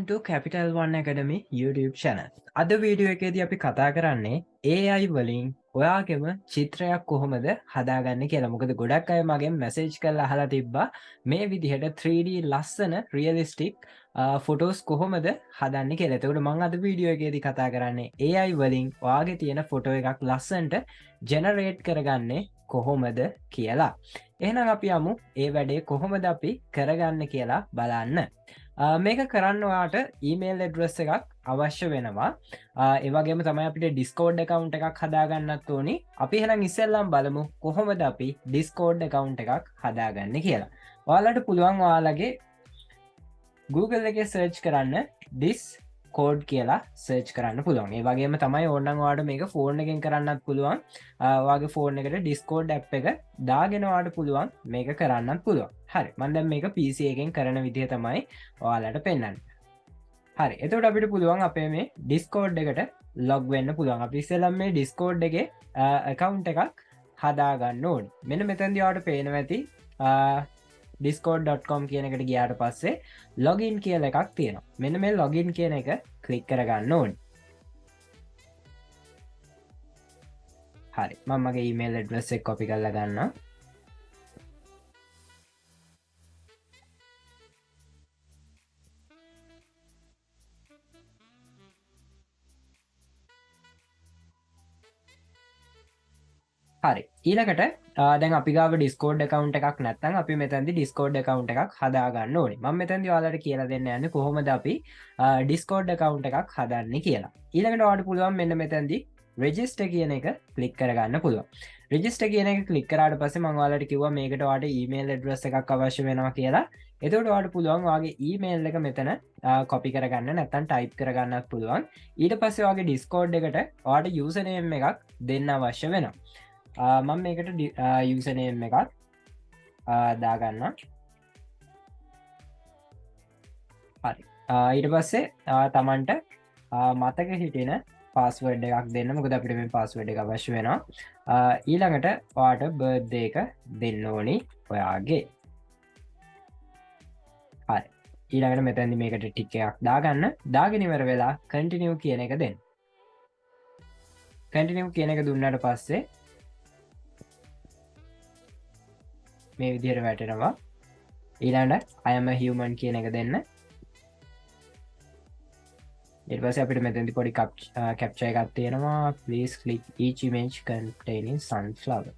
Welcome to Capital One Academy YouTube channel. අද video එකේදී අපි කතා කරන්නේ AI වලින් ඔයාගේම චිත්‍රයක් කොහොමද හදාගන්නේ කියලා. මොකද ගොඩක් අය මගෙන් මැසේජ් කරලා අහලා තිබ්බා මේ විදිහට 3D ලස්සන රියලිස්ටික් ෆොටෝස් කොහොමද හදන්නේ කියලා. එතකොට මම අද වීඩියෝ එකේදී කතා කරන්නේ AI වලින් ඔයාගේ තියෙන ෆොටෝ එකක් ලස්සනට ජෙනරේට් කරගන්නේ කොහොමද කියලා. එහෙනම් අපි යමු ඒ වැඩේ කොහොමද අපි කරගන්නේ කියලා බලන්න. මේක කරන්න ඔයාට ඊමේල් ඇඩ්‍රස් එකක් අවශ්‍ය වෙනවා. ඒ වගේම තමයි අපිට Discord account එකක් හදාගන්නත් ඕනි. අපි එහෙනම් ඉස්සෙල්ලම බලමු කොහොමද අපි Discord account එකක් හදාගන්නේ කියලා. ඔයාලට පුළුවන් ඔයාලගේ Google එකේ search කරන්න Discord කියලා search කරන්න පුළුවන්. ඒ වගේම තමයි ඕනනම් ඔයාලට මේක phone එකෙන් කරන්නත් පුළුවන්. ඔයාගේ phone එකට Discord app එක දාගෙන ඔයාලට පුළුවන් මේක කරන්නත් පුළුවන්. හරි. මම දැන් මේක PC එකෙන් කරන විදිහ තමයි ඔයාලට පෙන්වන්නේ. හරි. එතකොට අපිට පුළුවන් අපේ මේ Discord එකට log වෙන්න පුළුවන්. අපි ඉස්සෙල්ලා මේ Discord එකේ account එකක් හදා ගන්න ඕනේ. මෙන්න මෙතනදී ඔයාලට පේනවා ඇති discord.com කියන එකට ගියාට පස්සේ login කියලා එකක් තියෙනවා. මෙන්න මේ login කියන එක click කරගන්න ඕනේ. හරි. මම මගේ email address එක copy කරලා ගන්නවා. හරි. ඊළඟට දැන් අපි ගාව Discord account එකක් නැත්නම් අපි මෙතනදී Discord account එකක් හදා ගන්න ඕනේ. මම මෙතනදී ඔයාලට කියලා දෙන්න යන්නේ කොහොමද අපි Discord account එකක් හදන්නේ කියලා. ඊළඟට ඔයාලට පුළුවන් මෙන්න මෙතනදී register කියන එක click කරගන්න පුළුවන්. register කියන එක click කරාට පස්සේ මම ඔයාලට කිව්වා මේකට ඔයාලට email address එකක් අවශ්‍ය වෙනවා කියලා. එතකොට ඔයාලට පුළුවන් ඔයාගේ email එක මෙතන copy කරගන්න නැත්නම් type කරගන්නත් පුළුවන්. ඊට පස්සේ ඔයාගේ Discord එකට ඔයාලට username එකක් දෙන්න අවශ්‍ය වෙනවා. මම මේකට username එකක් දාගන්න. හරි. ඊට පස්සේ තමන්ට මතක හිටින පාස්වර්ඩ් එකක් දෙන්න. මොකද අපිට මේ පාස්වර්ඩ් එක අවශ්‍ය වෙනවා. ඊළඟට ඔයාට බර්ත්ඩේ එක දෙන්න ඕනි ඔයාගේ. හරි. ඊළඟට මෙතනදී මේකට ටික් එකක් දාගන්න. දාගෙන ඉවර වෙලා continue කියන එක දෙන්න. continue කියන එක දුන්නාට පස්සේ මේ විදිහට වැටෙනවා. ඊළඟට I am a human කියන එක දෙන්න. ඊට පස්සේ අපිට මෙතනදී පොඩි captcha එකක් තියෙනවා. Please click each image containing sunflower.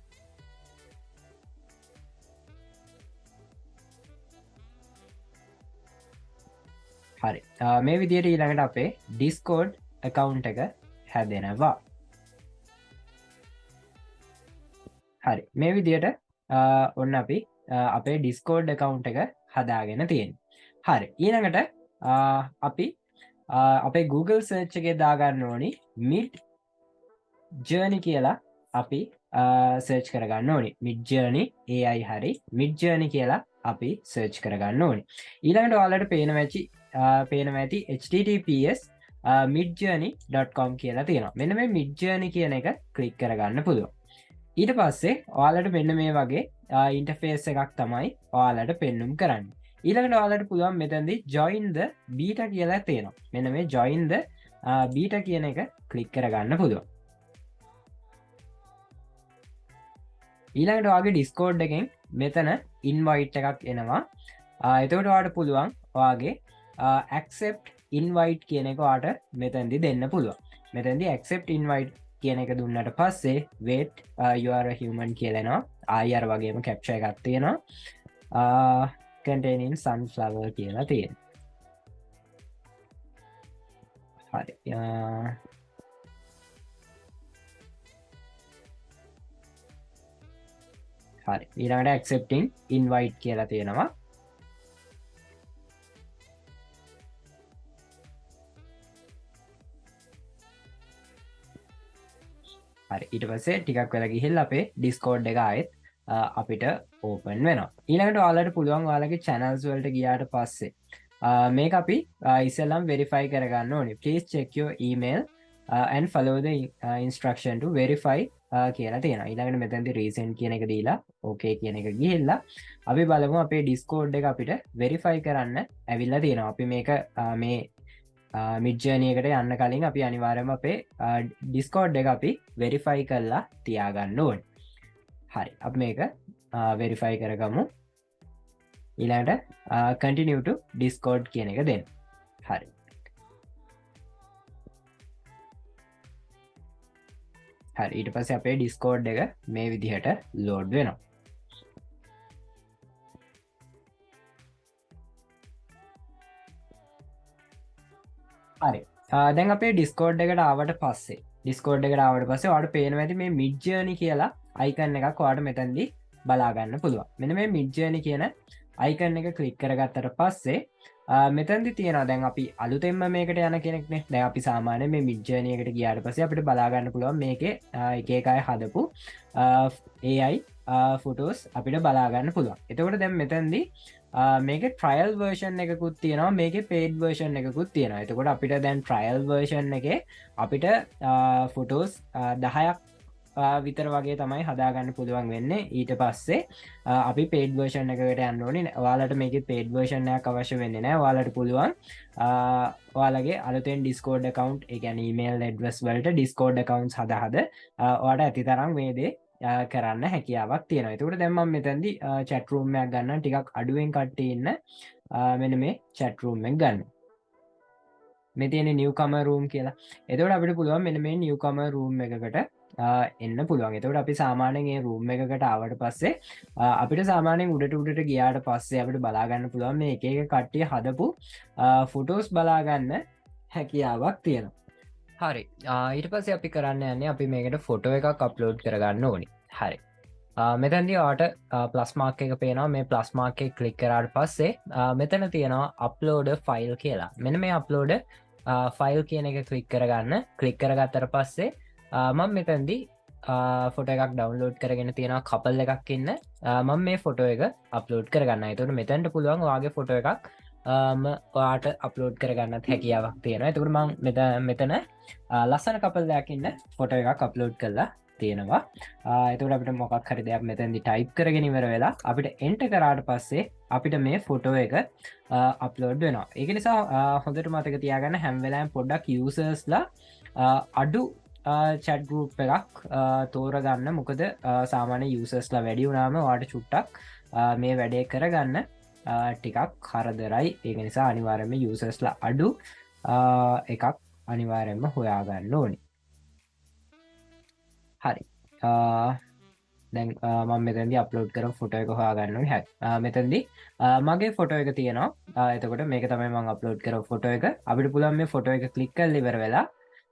හරි. මේ විදිහට ඊළඟට අපේ Discord account එක හැදෙනවා. හරි. මේ විදිහට ඔන්න අපි අපේ Discord account එක හදාගෙන තියෙනවා. හරි. ඊළඟට අපි අපේ Google search එකේ දාගන්න ඕනි Midjourney කියලා අපි search කරගන්න ඕනි. Midjourney AI හරි Midjourney කියලා අපි search කරගන්න ඕනි. ඊළඟට ඔයාලට පේනවා ඇති https midjourney.com කියලා තියෙනවා. මෙන්න මේ Midjourney කියන එක click කරගන්න පුළුවන්. ඊට පස්සේ ඔයාලට මෙන්න මේ වගේ ඉන්ටර්ෆේස් එකක් තමයි ඔයාලට පෙන්නුම් කරන්නේ. ඊළඟට ඔයාලට පුළුවන් මෙතනදී join the beta කියලා තියෙනවා. මෙන්න මේ join the beta කියන එක click කරගන්න පුළුවන්. ඊළඟට ඔයාගේ Discord එකෙන් මෙතන invite එකක් එනවා. එතකොට ඔයාලට පුළුවන් ඔයාගේ accept invite කියන එක ඔයාලට මෙතනදී දෙන්න පුළුවන්. මෙතනදී accept invite කියන එක දුන්නට පස්සේ wait you are a human කියලා එනවා. ආයෙත් වගේම captcha එකක් තියෙනවා. containing sunflower කියලා තියෙනවා. හරි. හරි. ඊළඟට accepting invite කියලා තියෙනවා. හරි. ඊට පස්සේ ටිකක් වෙලා ගිහිල්ලා අපේ Discord එක ආයෙත් අපිට ඕපන් වෙනවා. ඊළඟට ඔයාලට පුළුවන් ඔයාලගේ channels වලට ගියාට පස්සේ මේක අපි ඉස්සෙල්ලම verify කරගන්න ඕනේ. Please check your email and follow the instruction to verify කියලා තියෙනවා. ඊළඟට මෙතනදී recent කියන එක දීලා okay කියන එක ගිහිල්ලා අපි බලමු අපේ Discord එක අපිට verify කරන්න ඇවිල්ලා තියෙනවා. අපි මේක මේ Midjourney එකට යන්න කලින් අපි අනිවාර්යයෙන්ම අපේ Discord එක අපි verify කරලා තියාගන්න ඕනේ. හරි. අපි මේක verify කරගමු. ඊළඟට continue to Discord කියන එක දෙන්න. හරි. හරි. ඊට පස්සේ අපේ Discord එක මේ විදිහට load වෙනවා. හරි. දැන් අපේ Discord එකට ආවට පස්සේ ඔයාලට පේනවා ඇති මේ Midjourney කියලා icon එකක් ඔයාලට මෙතනදී බලා ගන්න පුළුවන්. මෙන්න මේ Midjourney කියන icon එක click කරගත්තට පස්සේ මෙතනදී තියෙනවා දැන් අපි අලුතෙන්ම මේකට යන කෙනෙක්නේ. දැන් අපි සාමාන්‍යයෙන් මේ Midjourney එකට ගියාට පස්සේ අපිට බලා ගන්න පුළුවන් මේකේ එක එක අය හදපු AI photos අපිට බලා ගන්න පුළුවන්. එතකොට දැන් මෙතනදී මේක ට්‍රයිල් වර්ෂන් එකකුත් තියෙනවා මේක පේඩ් වර්ෂන් එකකුත් තියෙනවා. එතකොට අපිට දැන් ට්‍රයිල් වර්ෂන් එක අපිට ෆොටෝස් 10ක් විතර වගේ තමයි හදාගන්න පුළුවන් වෙන්නේ. ඊට පස්සේ අපි පේඩ් වර්ෂන් එකකට යන්න ඕනේ. ඔයාලට මේකේ පේඩ් වර්ෂන් එකක් අවශ්‍ය වෙන්නේ නැහැ. ඔයාලට පුළුවන් ඔයාලගේ අලුතෙන් Discord account ඒ කියන්නේ email address වලට Discord accounts හදා ඔයාලට ඇති තරම් මේ දේ කරන්න හැකියාවක් තියෙනවා. ඒකට දැන් මම මෙතනදී chat room එකක් ගන්නම්. ටිකක් අඩුවෙන් කට්ටිය ඉන්න මෙන්න මේ chat room එක ගන්න. මේ තියෙන්නේ newcomer room කියලා. එතකොට අපිට පුළුවන් මෙන්න මේ newcomer room එකකට එන්න පුළුවන්. එතකොට අපි සාමාන්‍යයෙන් මේ room එකකට ආවට පස්සේ අපිට සාමාන්‍යයෙන් උඩට ගියාට පස්සේ අපිට බලා ගන්න පුළුවන් මේ එක එක කට්ටිය හදපු photos බලා ගන්න හැකියාවක් තියෙනවා. හරි. ඊට පස්සේ අපි කරන්න යන්නේ අපි මේකට ෆොටෝ එකක් අප්ලෝඩ් කරගන්න ඕනි. හරි. මෙතනදී ඔයාලට ප්ලස් මාක් එක පේනවා. මේ ප්ලස් මාක් එක ක්ලික් කරාට පස්සේ මෙතන තියෙනවා අප්ලෝඩ් ෆයිල් කියලා. මෙන්න මේ අප්ලෝඩ් ෆයිල් කියන එක ක්ලික් කරගන්න. ක්ලික් කරගත්තට පස්සේ මම මෙතනදී ෆොටෝ එකක් ඩවුන්ලෝඩ් කරගෙන තියෙනවා කපල් එකක් ඉන්න. මම මේ ෆොටෝ එක අප්ලෝඩ් කරගන්න. ඒතකොට මෙතනට පුළුවන් ඔයාගේ ෆොටෝ එකක් ඔයාට අප්ලෝඩ් කරගන්නත් හැකියාවක් තියෙනවා. එතකොට මම මෙතන ලස්සන කපල් දෙයක් ඉන්න ෆොටෝ එකක් අප්ලෝඩ් කරලා තියෙනවා. එතකොට අපිට මොකක් හරි දෙයක් මෙතනදී ටයිප් කරගෙන ඉවර වෙලා අපිට එන්ටර් කරාට පස්සේ අපිට මේ ෆොටෝ එක අප්ලෝඩ් වෙනවා. ඒක නිසා හොඳට මතක තියාගන්න හැම වෙලාවෙම පොඩ්ඩක් යූසර්ස්ලා අඩු chat group එකක් තෝරගන්න. මොකද සාමාන්‍ය යූසර්ස්ලා වැඩි වුණාම ඔයාලට චුට්ටක් මේ වැඩේ කරගන්න ටිකක් කරදරයි. ඒක නිසා අනිවාර්යයෙන්ම යූසර්ස්ලා අඩු එකක් අනිවාර්යයෙන්ම හොයාගන්න ඕනේ. හරි. දැන් මම මෙතනදී අප්ලෝඩ් කරපු ෆොටෝ එක හොයාගන්න ඕනේ. හරි. මෙතනදී මගේ ෆොටෝ එක තියෙනවා. එතකොට මේක තමයි මම අප්ලෝඩ් කරපු ෆොටෝ එක. අපිට පුළුවන් මේ ෆොටෝ එක ක්ලික් කරලා ඉවර වෙලා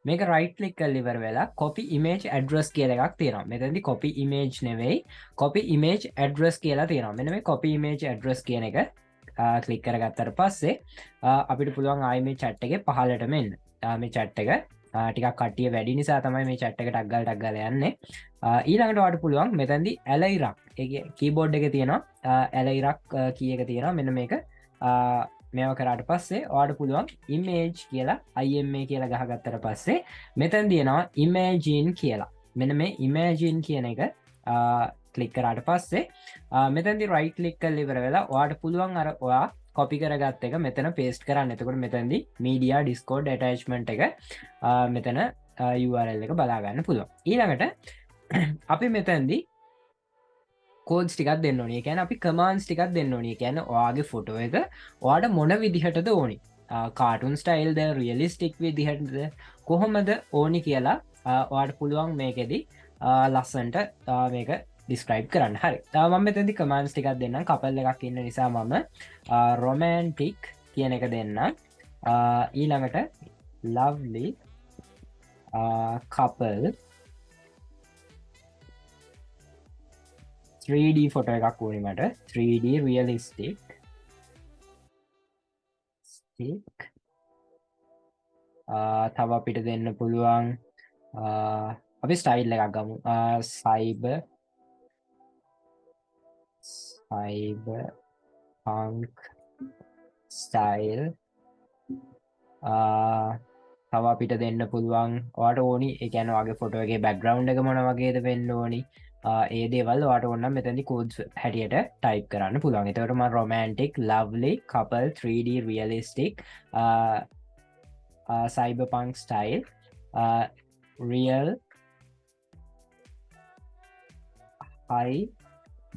මේක රයිට් ක්ලික් කරලා ඉවර වෙලා copy image address කියලා එකක් තියෙනවා. මෙතනදී copy image නෙවෙයි copy image address කියලා තියෙනවා. මෙන්න මේ copy image address කියන එක ක්ලික් කරගත්තට පස්සේ අපිට පුළුවන් ආයි මේ chat එකේ පහළටම එන්න. මේ chat එක ටිකක් කට්ටිය වැඩි නිසා තමයි මේ chat එකට ටක් ගාලා යන්නේ. ඊළඟට ඔයාලට පුළුවන් මෙතනදී ඇලයිරක් ඒ කීබෝඩ් එකේ තියෙනවා ඇලයිරක් කී එක තියෙනවා. මෙන්න මේක මේව කරාට පස්සේ ඔයාලට පුළුවන් image කියලා IMA කියලා ගහගත්තට පස්සේ මෙතන තියෙනවා imagine කියලා. මෙන්න මේ imagine කියන එක ක්ලික් කරාට පස්සේ මෙතනදී right click කරලා ඉවර වෙලා ඔයාලට පුළුවන් අර ඔයා copy කරගත්ත එක මෙතන paste කරන්න. එතකොට මෙතනදී media discord attachment එක මෙතන URL එක බලා ගන්න පුළුවන්. ඊළඟට අපි මෙතනදී කෝඩ්ස් ටිකක් දෙන්න ඕනේ. ඒ කියන්නේ අපි කමාන්ඩ්ස් ටිකක් දෙන්න ඕනේ. ඒ කියන්නේ ඔයාගේ ෆොටෝ එක ඔයාට මොන විදිහටද ඕනි? කාටුන් ස්ටයිල්ද, රියලිස්ටික් විදිහටද කොහොමද ඕනි කියලා ඔයාට පුළුවන් මේකෙදි ලස්සනට මේක ඩිස්ක්‍රයිබ් කරන්න. හරි. මම මෙතනදී කමාන්ඩ්ස් ටිකක් දෙන්නම්. කපල් එකක් ඉන්න නිසා මම romantic කියන එක දෙන්නම්. ඊළඟට lovely couple 3D ෆොටෝ එකක් ඕනේ මට. 3D realistic stick තව අපිට දෙන්න පුළුවන් අපි ස්ටයිල් එකක් ගමු. cyber punk style තව අපිට දෙන්න පුළුවන් ඔයාට ඕනි ඒ කියන්නේ ඔයාගේ ෆොටෝ එකේ බෑග්ග්‍රවුන්ඩ් එක මොන වගේද වෙන්න ඕනි ඒ දේවල් ඔයාට ඕන නම් මෙතනදී කෝඩ්ස් හැටියට ටයිප් කරන්න පුළුවන්. එතකොට මම romantic, lovely, couple, 3D, realistic, cyberpunk style, real, high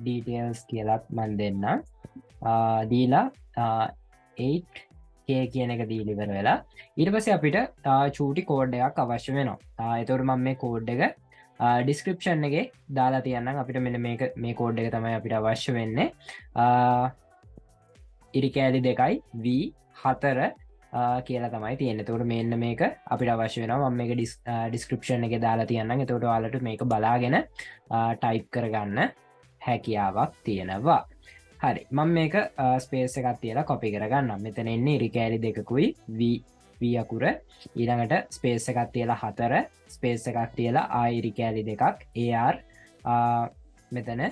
details කියලත් මන් දෙන්න දීලා 8K කියන එක දීලා ඉවර වෙලා ඊට පස්සේ අපිට චූටි කෝඩ් එකක් අවශ්‍ය වෙනවා. එතකොට මම මේ කෝඩ් එක ඩිස්ක්‍රිප්ෂන් එකේ දාලා තියන්නම්. අපිට මෙන්න මේ කෝඩ් එක තමයි අපිට අවශ්‍ය වෙන්නේ. ඉරිකෑලි 2යි V4 කියලා තමයි තියෙන්නේ. එතකොට මෙන්න මේක අපිට අවශ්‍ය වෙනවා. මම මේක ඩිස්ක්‍රිප්ෂන් එකේ දාලා තියන්නම්. එතකොට ඔයාලට මේක බලාගෙන ටයිප් කරගන්න හැකියාවක් තියෙනවා. හරි මම මේක ස්පේස් එකක් තියලා කොපි කරගන්නම්. මෙතන එන්නේ ඉරිකෑලි 2කුයි V අකුර ඊළඟට ස්පේස් එකක් තියලා 4 ස්පේස් එකක් තියලා ආයි ඉරිකෑලි 2ක් AR මෙතන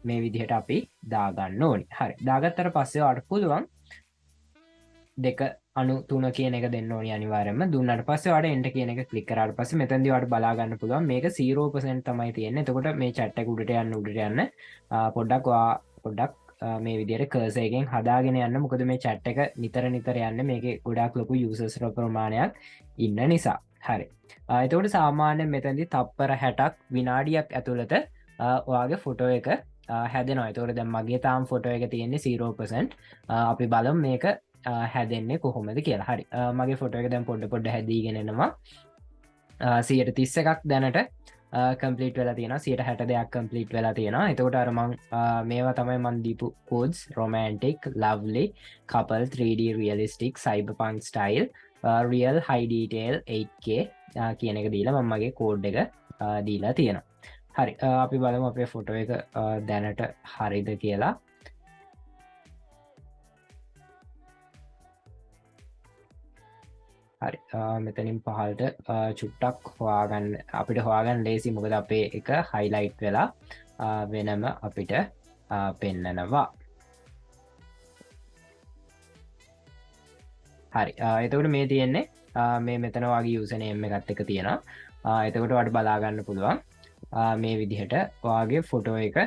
මේ විදිහට අපි දාගන්න ඕනි. හරි දාගත්තට පස්සේ ඔයාලට පුළුවන් 2.3 කියන එක දෙන්න ඕනි අනිවාර්යයෙන්ම. දුන්නාට පස්සේ ඔයාලට එන්ටර් කියන එක ක්ලික් කරාට පස්සේ මෙතනදී ඔයාලට බලා ගන්න පුළුවන් මේක 0% තමයි තියෙන්නේ. එතකොට මේ chat එක උඩට යන්න පොඩ්ඩක් මේ විදිහට කර්සර් එකෙන් හදාගෙන යන්න. මොකද මේ chat එක නිතර යන්නේ මේකේ ගොඩාක් ලොකු users ප්‍රමාණයක් ඉන්න නිසා. හරි. එතකොට සාමාන්‍යයෙන් මෙතනදී තප්පර 60ක් විනාඩියක් ඇතුළත ඔයාගේ ෆොටෝ එක හැදෙනවා. එතකොට දැන් මගේ තාම ෆොටෝ එක තියෙන්නේ 0%. අපි බලමු මේක හැදෙන්නේ කොහොමද කියලා. හරි මගේ ෆොටෝ එක දැන් පොඩ්ඩ හැදීගෙන එනවා. 131ක් දැනට කම්ප්ලීට් වෙලා තියෙනවා. 162ක් කම්ප්ලීට් වෙලා තියෙනවා. එතකොට අර මම මේවා තමයි මම දීපු codes romantic, lovely, couple, 3D, realistic, cyberpunk style, real, high detail, 8K කියන එක දීලා මම මගේ කෝඩ් එක දීලා තියෙනවා. හරි අපි බලමු අපේ ෆොටෝ එක දැනට හරිද කියලා. හරි මෙතනින් පහළට චුට්ටක් හොයාගන්න අපිට හොයාගන්න ලේසි. මොකද අපේ එක හයිලයිට් වෙලා වෙනම අපිට පෙන්නනවා. හරි එතකොට මේ තියෙන්නේ මේ මෙතන වගේ යූසර් නේම් එකත් එක තියෙනවා. එතකොට ඔයාලට බලා ගන්න පුළුවන් මේ විදිහට ඔයාගේ ෆොටෝ එක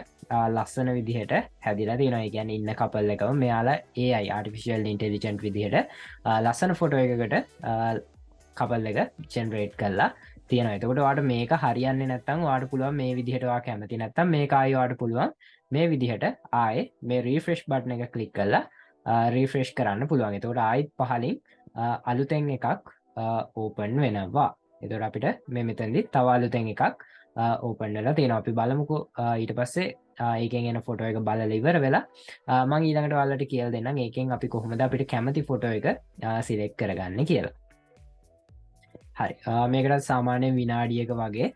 ලස්සන විදිහට හැදිලා තියෙනවා. ඒ කියන්නේ ඉන්න කපල් එකම මෙයාලා AI artificial intelligent විදිහට ලස්සන ෆොටෝ එකකට කපල් එක ජෙනරේට් කරලා තියෙනවා. එතකොට ඔයාලට මේක හරියන්නේ නැත්නම් ඔයාලට පුළුවන් මේ විදිහට ඔයා කැමති නැත්නම් මේක ආයෙ ඔයාලට පුළුවන් මේ විදිහට ආයෙ මේ රිෆ්‍රෙෂ් බටන් එක ක්ලික් කරලා රිෆ්‍රෙෂ් කරන්න පුළුවන්. එතකොට ආයෙත් පහලින් අලුතෙන් එකක් ඕපන් වෙනවා. එතකොට අපිට මේ මෙතනදි තව අලුතෙන් එකක් ඕපන් වෙලා තියෙනවා. අපි බලමුකෝ ඊට පස්සේ ඒකෙන් එන ෆොටෝ එක බලලා ඉවර වෙලා මම ඊළඟට ඔයාලට කියලා දෙන්නම් ඒකෙන් අපි කොහොමද අපිට කැමති ෆොටෝ එක සිලෙක්ට් කරගන්නේ කියලා. හරි මේකට සාමාන්‍යයෙන් විනාඩියක වගේ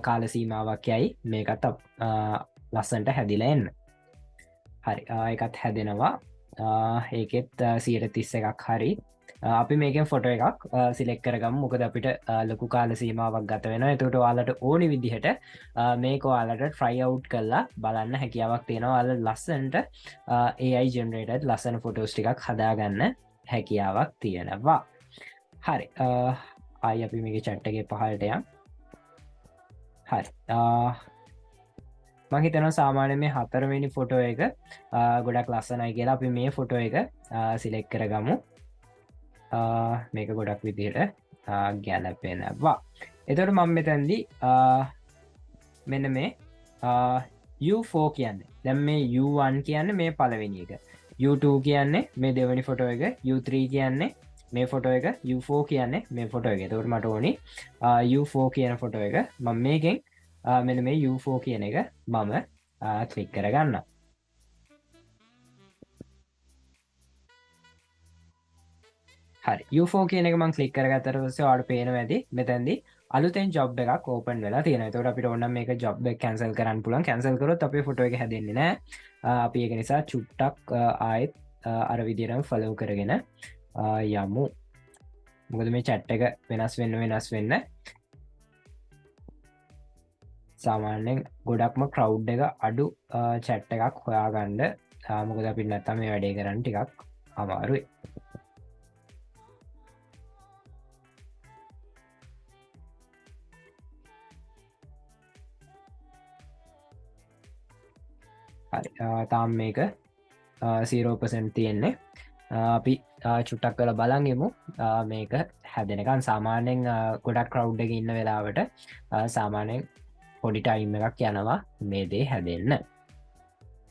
කාල සීමාවක් යයි මේකත් ලස්සනට හැදිලා එන්න. හරි ඒකත් හැදෙනවා. ඒකෙත් 131ක් හරි. අපි මේකෙන් ෆොටෝ එකක් සිලෙක්ට් කරගමු. මොකද අපිට ලොකු කාල සීමාවක් ගත වෙනවා. එතකොට ඔයාලට ඕනි විදිහට මේක ඔයාලට try out කරලා බලන්න හැකියාවක් තියෙනවා. ඔයාලා ලස්සනට AI generated ලස්සන ෆොටෝස් ටිකක් හදාගන්න හැකියාවක් තියෙනවා. හරි ආයි අපි මේකේ chat එකේ පහළට යමු. හරි මම හිතනවා සාමාන්‍යයෙන් මේ 4 වෙනි ෆොටෝ එක ගොඩක් ලස්සනයි කියලා. අපි මේ ෆොටෝ එක සිලෙක්ට් කරගමු. මේක ගොඩක් විදිහට ගැලපෙනවා. එතකොට මම මෙතනදී මෙන්න මේ U4 කියන්නේ දැන් මේ U1 කියන්නේ මේ පළවෙනි එක, U2 කියන්නේ මේ දෙවෙනි ෆොටෝ එක, U3 කියන්නේ මේ ෆොටෝ එක, U4 කියන්නේ මේ ෆොටෝ එක. එතකොට මට ඕනි U4 කියන ෆොටෝ එක. මම මේකෙන් මෙන්න මේ U4 කියන එක මම ක්ලික් කරගන්නවා. හරි U4 කියන එක මම ක්ලික් කරගත්තට පස්සේ ඔයාලට පේනවා ඇති මෙතනදී අලුතෙන් ජොබ් එකක් ඕපන් වෙලා තියෙනවා. එතකොට අපිට ඕන නම් මේක ජොබ් එක කැන්සල් කරන්න පුළුවන්. කැන්සල් කරොත් අපේ ෆොටෝ එක හැදෙන්නේ නැහැ. අපි ඒක නිසා චුට්ටක් ආයෙත් අර විදිහටම ෆලෝ කරගෙන යමු. මොකද මේ chat එක වෙනස් වෙන්න සාමාන්‍යයෙන් ගොඩක්ම crowd එක අඩු chat එකක් හොයාගන්න. මොකද අපිට නැත්තම් මේ වැඩේ කරන්න ටිකක් අමාරුයි. හරි තාම් මේක 0% තියෙන්නේ අපි චුට්ටක් කළ බලන්ගෙමු මේක හැදෙනකන් සාමාන්‍යෙන් ගොඩක් කරව් එක ඉන්න වෙලාවට සාමානයෙන් පොඩි ටයිම් එකක් යනවා මේ දේ හැදෙන්න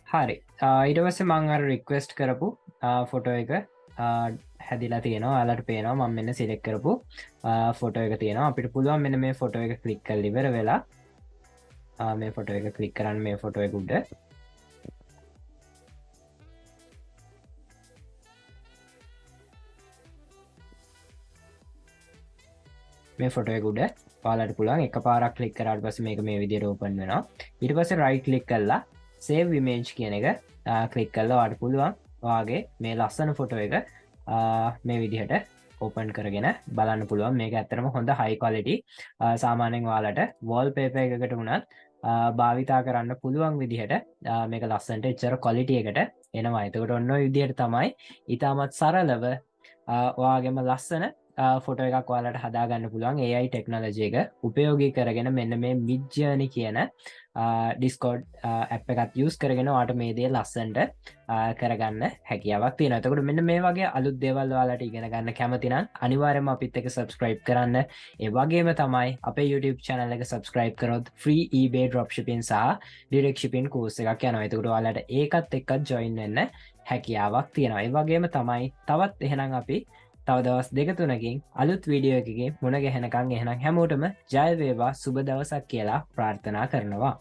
හරි ඊටවස්ස මං අර රික්වෙස්ට් කරපු ෆොටෝ එක හැදිලා තියෙනවා අලට පේනවා මම මෙන්න සිලෙක් කරපු ෆොටෝ එක තියෙනවා අපිට පුළුවන් මෙන්න මේ ෆොටෝ එක ක්ලික් කල් ඉවර වෙලා මේ ෆොටෝ එක ක්ලික් කරන්න මේ ෆොටෝ එක උඩ මේ ෆොටෝ එක උඩ පාලට පුළුවන් එක පාරක් ක්ලික් කරාට පස්සේ මේක මේ විදිහට ඕපන් වෙනවා ඊට පස්සේ රයිට් ක්ලික් කරලා save image කියන එක ක්ලික් කරලා ඔයාලට පුළුවන් ඔයාගේ මේ ලස්සන ෆොටෝ එක මේ විදිහට ඕපන් කරගෙන බලන්න පුළුවන් මේක ඇත්තටම හොඳ high quality සාමාන්‍යයෙන් ඔයාලට wallpaper එකකට වුණත් භාවිතා කරන්න පුළුවන් විදිහට මේක ලස්සනට එච්චර quality එකට එනවා එතකොට ඔන්න ඔය විදිහට තමයි ඊටමත් සරලව ඔයාගේම ලස්සන ෆොටෝ එකක් ඔයාලට හදාගන්න පුළුවන් AI ටෙක්නොලොජි එක උපයෝගී කරගෙන මෙන්න මේ Midjourney කියන Discord app එකත් use කරගෙන ඔයාලට මේ දේ ලස්සනට කරගන්න හැකියාවක් තියෙනවා. එතකොට මෙන්න මේ වගේ අලුත් දේවල් ඔයාලට ඉගෙන ගන්න කැමති නම් අනිවාර්යයෙන්ම අපිත් එක්ක subscribe කරන්න. ඒ වගේම තමයි අපේ YouTube channel එක subscribe කරොත් free eBay dropshipping සහ direct shipping course එකක් යනවා. එතකොට ඔයාලට ඒකත් එක්ක join වෙන්න හැකියාවක් තියෙනවා. ඒ වගේම තමයි තවත් එහෙනම් අපි තව දවස් දෙක තුනකින් අලුත් වීඩියෝ එකකින් මුණ ගැහෙනකන් එහෙනම් හැමෝටම ජය වේවා සුබ දවසක් කියලා ප්‍රාර්ථනා කරනවා